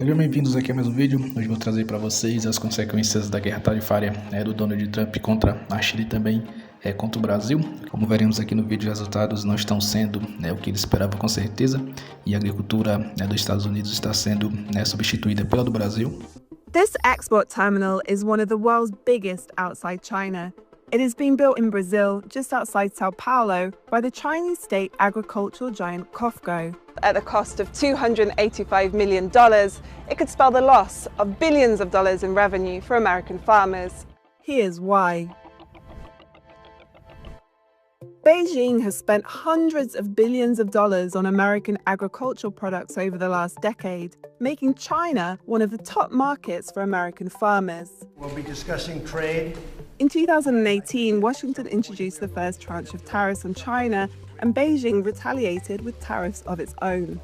Sejam bem-vindos aqui a mais um vídeo. Hoje vou trazer para vocês as consequências da guerra tarifária do Donald Trump contra a China e também contra o Brasil. Como veremos aqui no vídeo, os resultados não estão sendo o que ele esperava com certeza, e a agricultura dos Estados Unidos está sendo substituída pela do Brasil. This export terminal is one of the world's biggest outside China. It is being built in Brazil, just outside Sao Paulo, by the Chinese state agricultural giant COFCO. At the cost of $285 million, it could spell the loss of billions of dollars in revenue for American farmers. Here's why. Beijing has spent hundreds of billions of dollars on American agricultural products over the last decade, making China one of the top markets for American farmers. We'll be discussing trade. In 2018, Washington introduced the first tranche of tariffs on China, and Beijing retaliated with tariffs of its own.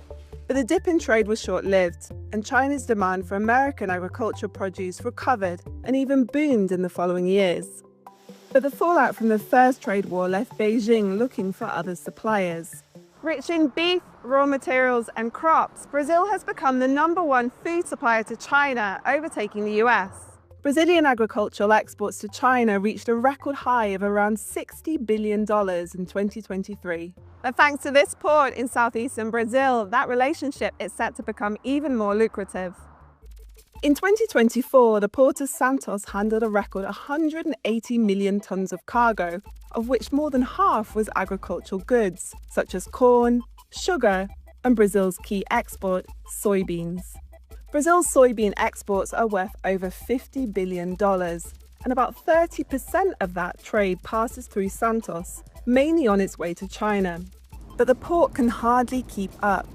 But the dip in trade was short-lived, and China's demand for American agricultural produce recovered and even boomed in the following years. But the fallout from the first trade war left Beijing looking for other suppliers. Rich in beef, raw materials and crops, Brazil has become the #1 food supplier to China, overtaking the US. Brazilian agricultural exports to China reached a record high of around $60 billion in 2023. And thanks to this port in southeastern Brazil, that relationship is set to become even more lucrative. In 2024, the port of Santos handled a record 180 million tons of cargo, of which more than half was agricultural goods, such as corn, sugar, and Brazil's key export, soybeans. Brazil's soybean exports are worth over $50 billion, and about 30% of that trade passes through Santos, mainly on its way to China. But the port can hardly keep up.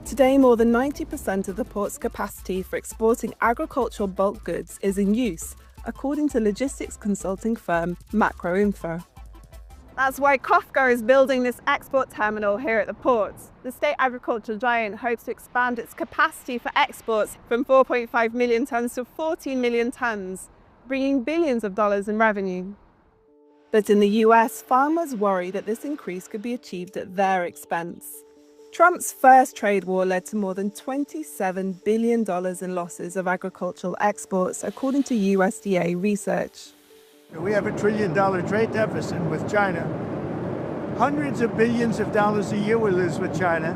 Today, more than 90% of the port's capacity for exporting agricultural bulk goods is in use, according to logistics consulting firm Macroinfo. That's why COFCO is building this export terminal here at the port. The state agricultural giant hopes to expand its capacity for exports from 4.5 million tons to 14 million tons, bringing billions of dollars in revenue. But in the US, farmers worry that this increase could be achieved at their expense. Trump's first trade war led to more than $27 billion in losses of agricultural exports, according to USDA research. We have $1 trillion trade deficit with China. Hundreds of billions of dollars a year we lose with China,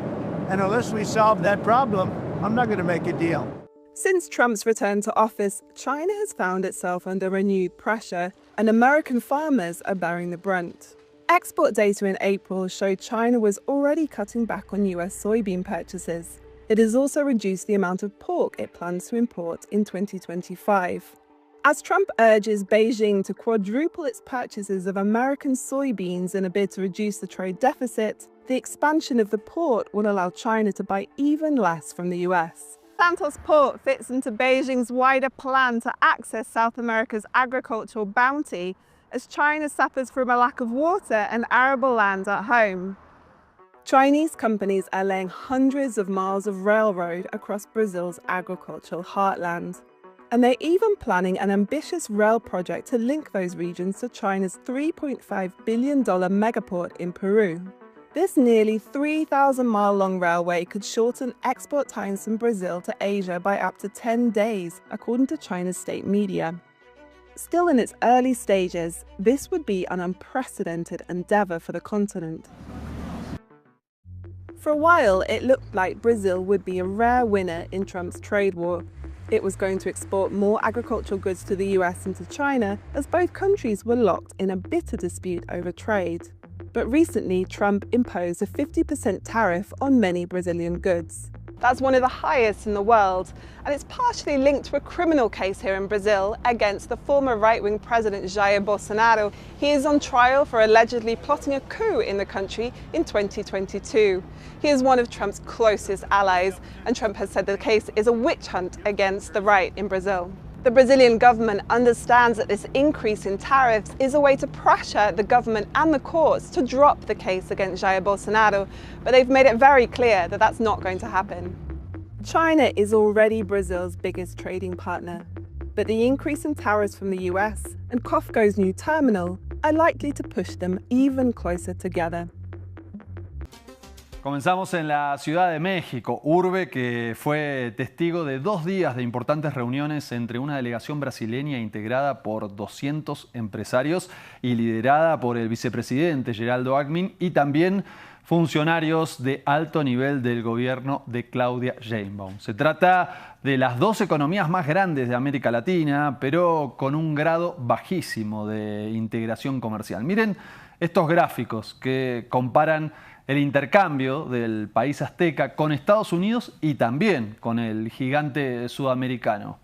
and unless we solve that problem, I'm not going to make a deal. Since Trump's return to office, China has found itself under renewed pressure, and American farmers are bearing the brunt. Export data in April showed China was already cutting back on US soybean purchases. It has also reduced the amount of pork it plans to import in 2025. As Trump urges Beijing to quadruple its purchases of American soybeans in a bid to reduce the trade deficit, the expansion of the port will allow China to buy even less from the US. Santos Port fits into Beijing's wider plan to access South America's agricultural bounty as China suffers from a lack of water and arable land at home. Chinese companies are laying hundreds of miles of railroad across Brazil's agricultural heartland. And they're even planning an ambitious rail project to link those regions to China's $3.5 billion megaport in Peru. This nearly 3,000-mile-long railway could shorten export times from Brazil to Asia by up to 10 days, according to China's state media. Still in its early stages, this would be an unprecedented endeavor for the continent. For a while, it looked like Brazil would be a rare winner in Trump's trade war. It was going to export more agricultural goods to the US and to China, as both countries were locked in a bitter dispute over trade. But recently, Trump imposed a 50% tariff on many Brazilian goods. That's one of the highest in the world, and it's partially linked to a criminal case here in Brazil against the former right-wing president Jair Bolsonaro. He is on trial for allegedly plotting a coup in the country in 2022. He is one of Trump's closest allies, and Trump has said the case is a witch hunt against the right in Brazil. The Brazilian government understands that this increase in tariffs is a way to pressure the government and the courts to drop the case against Jair Bolsonaro, but they've made it very clear that that's not going to happen. China is already Brazil's biggest trading partner, but the increase in tariffs from the US and COFCO's new terminal are likely to push them even closer together. Comenzamos en la Ciudad de México, urbe que fue testigo de 2 días de importantes reuniones entre una delegación brasileña integrada por 200 empresarios y liderada por el vicepresidente Geraldo Alckmin y también funcionarios de alto nivel del gobierno de Claudia Sheinbaum. Se trata de las 2 economías más grandes de América Latina, pero con un grado bajísimo de integración comercial. Miren estos gráficos que comparan el intercambio del país azteca con Estados Unidos y también con el gigante sudamericano.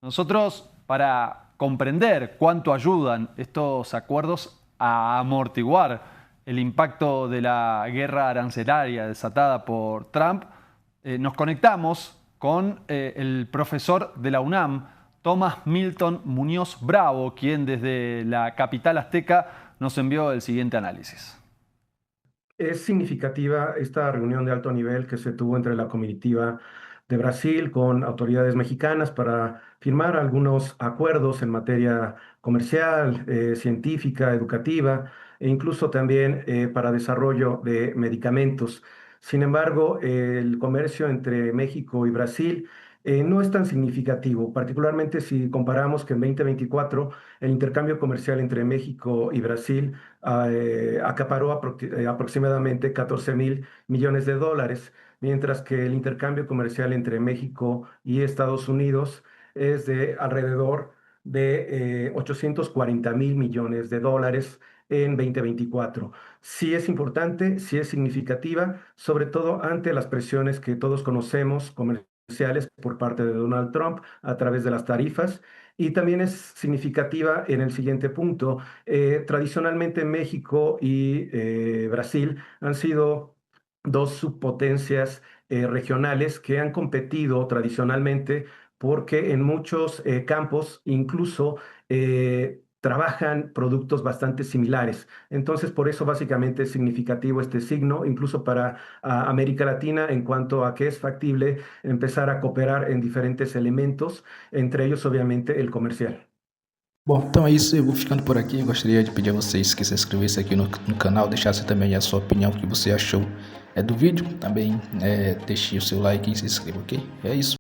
Nosotros, para comprender cuánto ayudan estos acuerdos a amortiguar el impacto de la guerra arancelaria desatada por Trump, nos conectamos con el profesor de la UNAM, Tomás Milton Muñoz Bravo, quien desde la capital azteca nos envió el siguiente análisis. Es significativa esta reunión de alto nivel que se tuvo entre la comitiva de Brasil con autoridades mexicanas para firmar algunos acuerdos en materia comercial, científica, educativa e incluso también para desarrollo de medicamentos. Sin embargo, el comercio entre México y Brasil no es tan significativo, particularmente si comparamos que en 2024 el intercambio comercial entre México y Brasil acaparó aproximadamente 14.000 millones de dólares, mientras que el intercambio comercial entre México y Estados Unidos es de alrededor de 840.000 millones de dólares en 2024. Sí es importante, sí es significativa, sobre todo ante las presiones que todos conocemos, comerciales por parte de Donald Trump a través de las tarifas. Y también es significativa en el siguiente punto. Tradicionalmente México y Brasil han sido 2 subpotencias regionales que han competido tradicionalmente porque en muchos campos incluso trabajan productos bastante similares. Entonces, por eso básicamente es significativo este signo, incluso para América Latina, en cuanto a que es factible empezar a cooperar em diferentes elementos, entre ellos, obviamente, el comercial. Bom, então é isso, eu vou ficando por aqui. Eu gostaria de pedir a vocês que se inscrevessem aqui no canal, deixassem também a sua opinião, o que você achou do vídeo. Também deixe o seu like e se inscreva, ok? É isso.